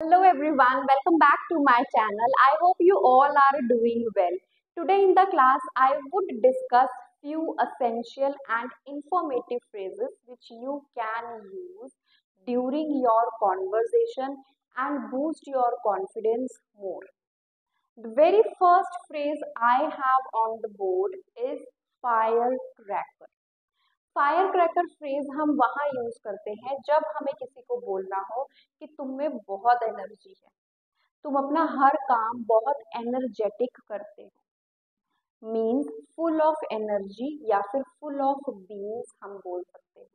Hello everyone, welcome back to my channel. I hope you all are doing well. Today in the class, I would discuss few essential and informative phrases which you can use during your conversation and boost your confidence more. The very first phrase I have on the board is firecracker. Fire cracker phrase हम वहाँ use करते हैं जब हमें किसी को बोलना हो कि तुम में बहुत एनर्जी है, तुम अपना हर काम बहुत एनर्जेटिक करते हो। मीन्स फुल ऑफ एनर्जी या फिर फुल ऑफ बीन्स हम बोल सकते हैं।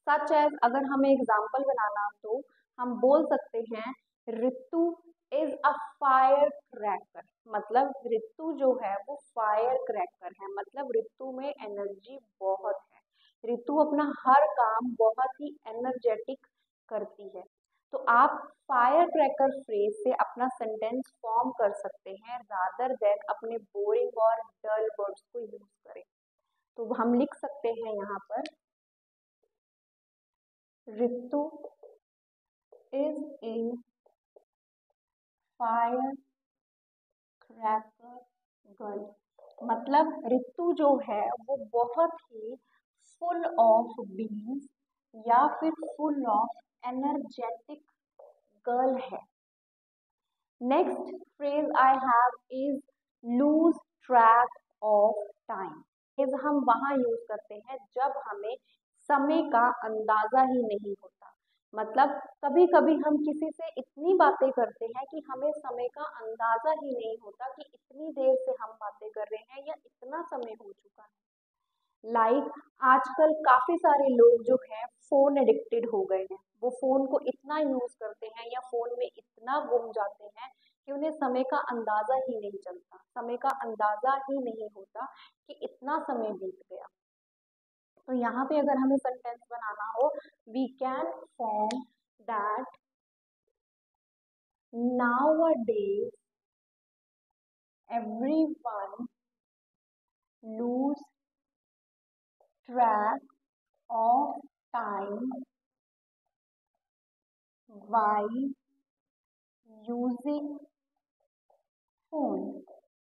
सच एज अगर हमें एग्जाम्पल बनाना तो हम बोल सकते हैं ऋतु इज अ फायर क्रैकर। मतलब ऋतु जो है वो फायर क्रैकर है, मतलब ऋतु में एनर्जी बहुत है। ऋतु अपना हर काम बहुत ही एनर्जेटिक करती है। तो आप फायर क्रैकर फ्रेज से अपना सेंटेंस फॉर्म कर सकते हैं रादर देन अपने बोरिंग और डल वर्ड्स को यूज करें। तो हम लिख सकते हैं यहाँ पर Ritu is in fire cracker girl. मतलब ऋतु जो है वो बहुत ही फुल ऑफ बीन्स या फिर फुल ऑफ एनर्जेटिक गर्ल है। Next phrase I have is loose track of time. Is हम वहाँ यूज करते हैं जब हमें समय का अंदाजा ही नहीं होता। मतलब कभी कभी हम किसी से इतनी बातें करते हैं कि हमें समय का अंदाजा ही नहीं होता कि इतनी देर से हम बातें कर रहे हैं या इतना समय हो चुका है। आजकल काफी सारे लोग जो हैं फोन एडिक्टेड हो गए हैं। वो फोन को इतना यूज करते हैं या फोन में इतना गुम जाते हैं कि उन्हें समय का अंदाजा ही नहीं चलता, समय का अंदाजा ही नहीं होता कि इतना समय बीत गया। तो यहाँ पे अगर हमें सेंटेंस बनाना हो, we can form that nowadays everyone lose track of time while using phone.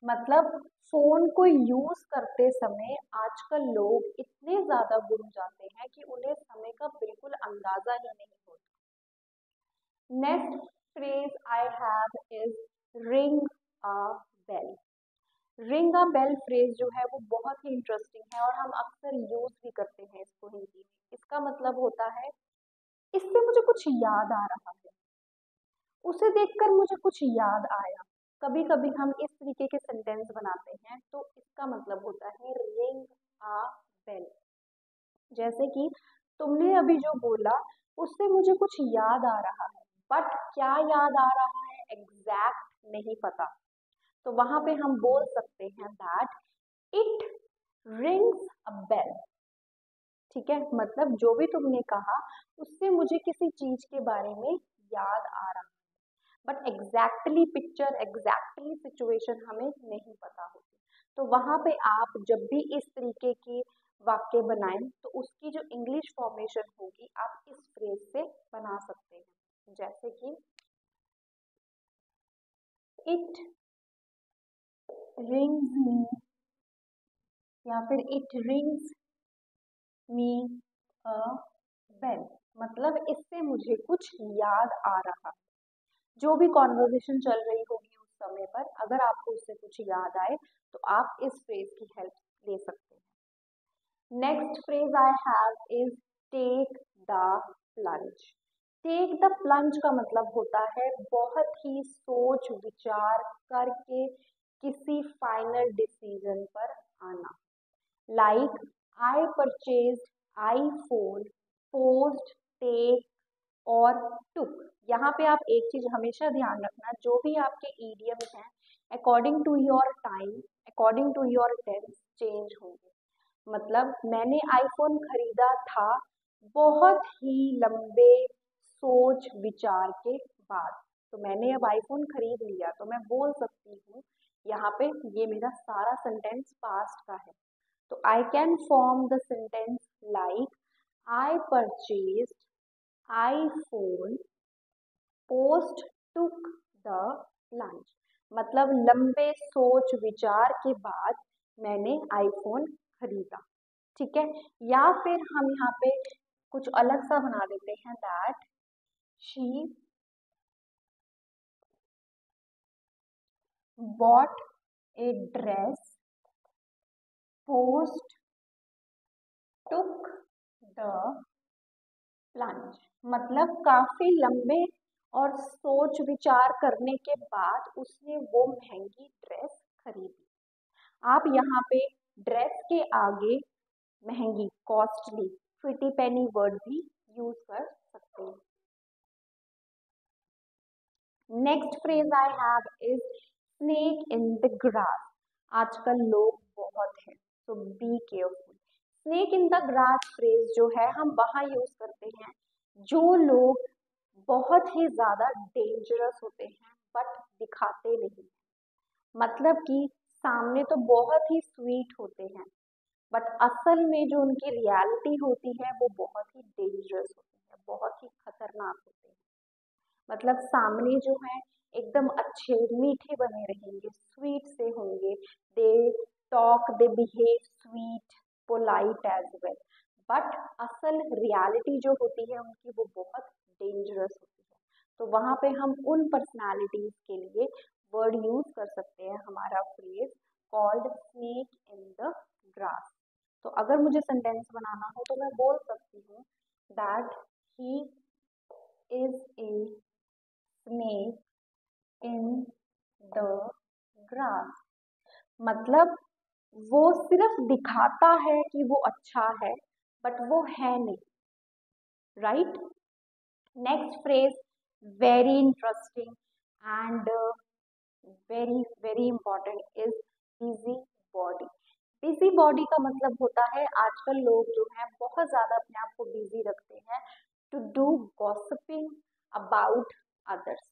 मतलब फोन को यूज करते समय आजकल लोग इतने ज्यादा गुम जाते हैं कि उन्हें समय का बिल्कुल अंदाजा ही नहीं होता। Next phrase I have is ring a bell. Ring a bell phrase जो है वो बहुत ही इंटरेस्टिंग है और हम अक्सर यूज भी करते हैं इसको हिंदी में। इसका मतलब होता है इससे मुझे कुछ याद आ रहा है, उसे देखकर मुझे कुछ याद आया। कभी कभी हम इस तरीके के सेंटेंस बनाते हैं तो इसका मतलब होता है रिंग अ बेल। जैसे कि तुमने अभी जो बोला उससे मुझे कुछ याद आ रहा है, बट क्या याद आ रहा है एग्जैक्ट नहीं पता। तो वहां पे हम बोल सकते हैं that it rings a bell. ठीक है, मतलब जो भी तुमने कहा उससे मुझे किसी चीज के बारे में याद आ रहा, but exactly picture exactly situation हमें नहीं पता होती। तो वहां पे आप जब भी इस तरीके की वाक्य बनाएं तो उसकी जो इंग्लिश फॉर्मेशन होगी आप इस फ्रेज से बना सकते हैं। जैसे कि इट रिंग्स मी या फिर it rings me a bell. मतलब इससे मुझे कुछ याद आ रहा। जो भी कॉन्वर्जेशन चल रही होगी उस समय पर अगर आपको उससे कुछ याद आए तो आप इस फ्रेज की हेल्प ले सकते हैं। Next phrase I have is take the plunge. Take the plunge का मतलब होता है बहुत ही सोच विचार करके किसी फाइनल डिसीजन पर आना। Like I purchased iPhone, post, take और टुक। यहाँ पे आप एक चीज हमेशा ध्यान रखना, जो भी आपके ईडियम्स हैं according to your time, according to your tense change होंगे। मतलब मैंने आईफोन खरीदा था बहुत ही लंबे सोच विचार के बाद। तो मैंने अब आईफोन खरीद लिया तो मैं बोल सकती हूँ यहाँ पे ये मेरा सारा सेंटेंस पास्ट का है। तो I can form the sentence like I purchased iPhone post took the lunch, मतलब लंबे सोच विचार के बाद मैंने आईफोन खरीदा। ठीक है, या फिर हम यहाँ पे कुछ अलग सा बना देते हैं, that she bought a dress post took the plant, मतलब काफी लंबे और सोच विचार करने के बाद उसने वो महंगी ड्रेस खरीदी। आप यहाँ पे ड्रेस के आगे महंगी, कॉस्टली, प्रिटी पेनी वर्ड भी यूज कर सकते हैं। Next phrase I have is snake in the grass. आजकल लोग बहुत हैं, तो be careful. Snake in the grass phrase जो है हम वहां यूज करते हैं जो लोग बहुत ही ज्यादा डेंजरस होते हैं बट दिखाते नहीं। मतलब कि सामने तो बहुत ही स्वीट होते हैं बट असल में जो उनकी रियलिटी होती है वो बहुत ही डेंजरस होती है, बहुत ही खतरनाक होते हैं। मतलब सामने जो है एकदम अच्छे मीठे बने रहेंगे, स्वीट से होंगे, they talk, they behave sweet, polite as well, but असल रियलिटी जो होती है उनकी वो बहुत डेंजरस होती है। तो वहां पे हम उन पर्सनालिटीज के लिए वर्ड यूज कर सकते हैं, हमारा phrase called snake in the grass. तो अगर मुझे सेंटेंस बनाना हो तो मैं बोल सकती हूँ that he is a snake in the grass, मतलब वो सिर्फ दिखाता है कि वो अच्छा है बट वो है नहीं। Right, next phrase very interesting and very very important is busy body. Busy body का मतलब होता है आजकल लोग जो हैं बहुत ज्यादा अपने आप को बिजी रखते हैं to do gossiping about others.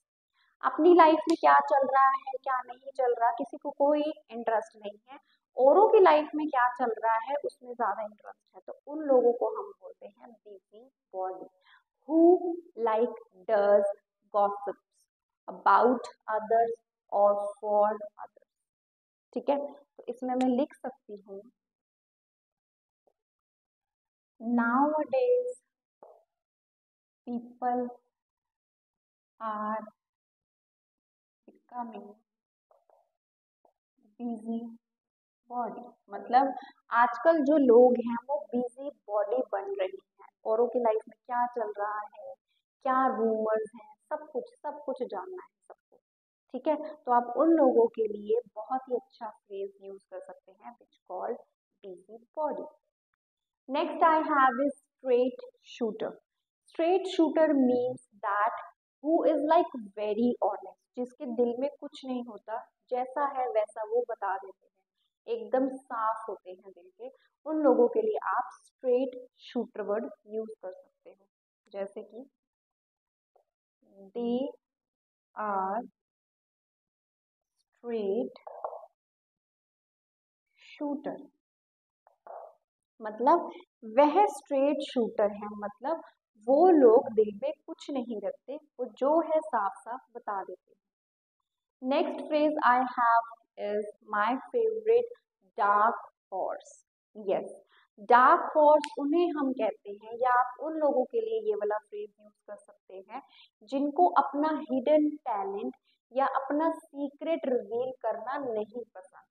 अपनी लाइफ में क्या चल रहा है क्या नहीं चल रहा किसी को कोई इंटरेस्ट नहीं है, औरों की लाइफ में क्या चल रहा है उसमें ज्यादा इंटरेस्ट है, तो उन लोगों को हम बोलते हैं busy body, who like does gossips about others और फॉर अदर्स। ठीक है, तो इसमें मैं लिख सकती हूँ nowadays people are becoming busy body, मतलब आजकल जो लोग हैं वो बिजी बॉडी बन रही हैं, औरों की लाइफ में क्या चल रहा है, क्या रूमर्स हैं, सब कुछ जानना है सबको। ठीक है, तो आप उन लोगों के लिए बहुत ही अच्छा फ्रेज यूज कर सकते हैं which called busy body. Next I have is straight shooter. Straight shooter means that who is like very honest, जिसके दिल में कुछ नहीं होता, जैसा है वैसा वो बता देते हैं, एकदम साफ होते हैं दिल के। उन लोगों के लिए आप स्ट्रेट शूटर वर्ड यूज कर सकते हो, जैसे कि दे आर स्ट्रेट शूटर, मतलब वह स्ट्रेट शूटर है, मतलब वो लोग दिल में कुछ नहीं रखते, वो जो है साफ साफ बता देते हैं। Next phrase I have is my favourite dark horse. Yes, dark horse उन्हें हम कहते हैं, या आप उन लोगों के लिए ये वाला फ्रेज यूज कर सकते हैं जिनको अपना हिडन टैलेंट या अपना सीक्रेट रिवील करना नहीं पसंद,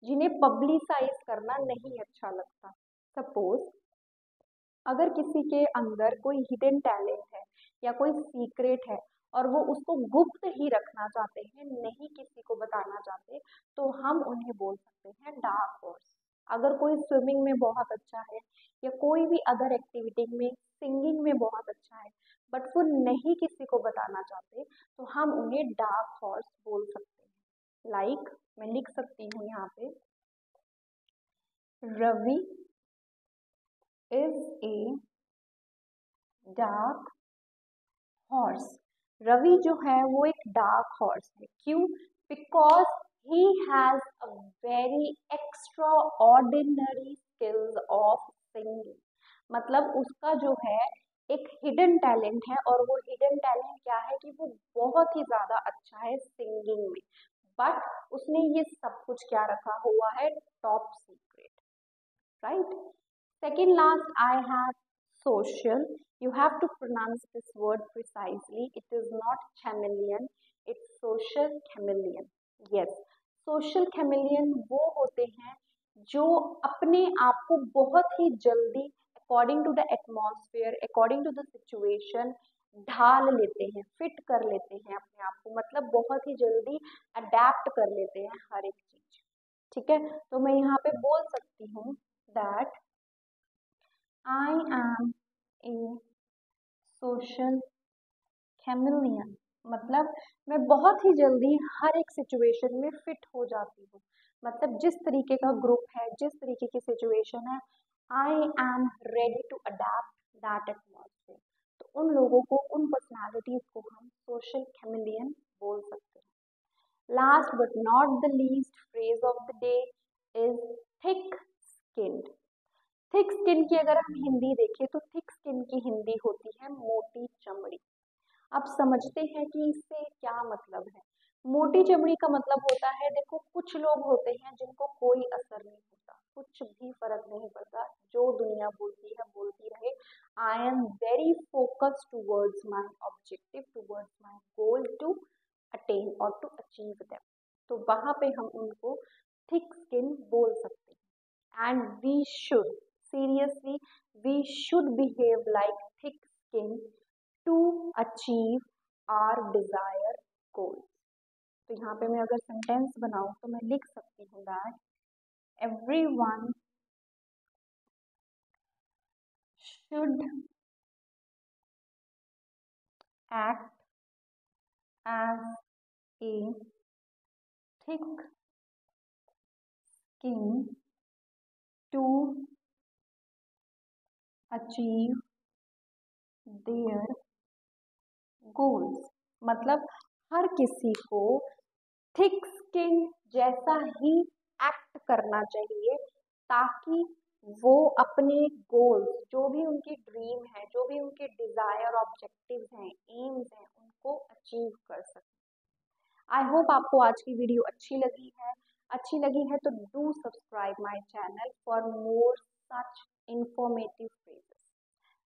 जिन्हें पब्लिसाइज करना नहीं अच्छा लगता। सपोज अगर किसी के अंदर कोई हिडन टैलेंट है या कोई सीक्रेट है और वो उसको गुप्त ही रखना चाहते हैं, नहीं किसी को बताना चाहते, तो हम उन्हें बोल सकते हैं डार्क हॉर्स। अगर कोई स्विमिंग में बहुत अच्छा है या कोई भी अदर एक्टिविटी में, सिंगिंग में बहुत अच्छा है बट वो नहीं किसी को बताना चाहते, तो हम उन्हें डार्क हॉर्स बोल सकते हैं। लाइक मैं लिख सकती हूँ यहाँ पे Ravi is a dark horse. Ravi जो है वो एक डार्क हॉर्स है, क्यों? Because he has a very extraordinary skills of singing, मतलब उसका जो है एक हिडन टैलेंट है, और वो हिडन टैलेंट क्या है कि वो बहुत ही ज्यादा अच्छा है सिंगिंग में, बट उसने ये सब कुछ क्या रखा हुआ है, top secret, right? Second last, I have social. You have to pronounce this word precisely. It is not chameleon, it's social chameleon. Yes, social chameleon वो होते हैं जो अपने आप को बहुत ही जल्दी according to the atmosphere, according to the situation ढाल लेते हैं, फिट कर लेते हैं अपने आप को, मतलब बहुत ही जल्दी अडेप्ट कर लेते हैं हर एक चीज। ठीक है, तो मैं यहाँ पे बोल सकती हूँ that I am a social chameleon, मतलब मैं बहुत ही जल्दी हर एक सिचुएशन में फिट हो जाती हूँ, मतलब जिस तरीके का ग्रुप है, जिस तरीके की सिचुएशन है, I am ready to adapt that atmosphere. तो उन लोगों को, उन पर्सनालिटीज को हम सोशल कैमिलियन बोल सकते हैं। Last but not the least phrase of the day is thick skinned. Thick skin की अगर हम हिंदी देखें तो थिक स्किन की हिंदी होती है मोटी चमड़ी। आप समझते हैं कि इससे क्या मतलब है। मोटी चमड़ी का मतलब होता है, देखो कुछ लोग होते हैं जिनको कोई असर नहीं होता, कुछ भी फर्क नहीं पड़ता, जो दुनिया बोलती है बोलती रहे, I am very focused towards my objective, towards my goal to attain और टू अचीव दैम। तो वहां पे हम उनको थिक स्किन बोल सकते हैं। And we should seriously, we should behave like thick skin to achieve our desire goals। तो यहाँ पे मैं अगर सेंटेंस बनाऊं तो मैं लिख सकती हूँ that everyone should act as a thick skin to achieve their goals। मतलब हर किसी को थिक स्किन जैसा ही एक्ट करना चाहिए, ताकि वो अपने गोल्स, जो भी उनकी ड्रीम है, जो भी उनके डिजायर ऑब्जेक्टिव्स हैं, एम्स हैं, उनको अचीव कर सके। आई होप आपको आज की वीडियो अच्छी लगी है। अच्छी लगी है तो do subscribe my channel for more such informative phrases.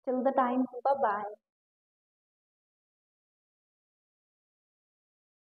Till the time, bye bye.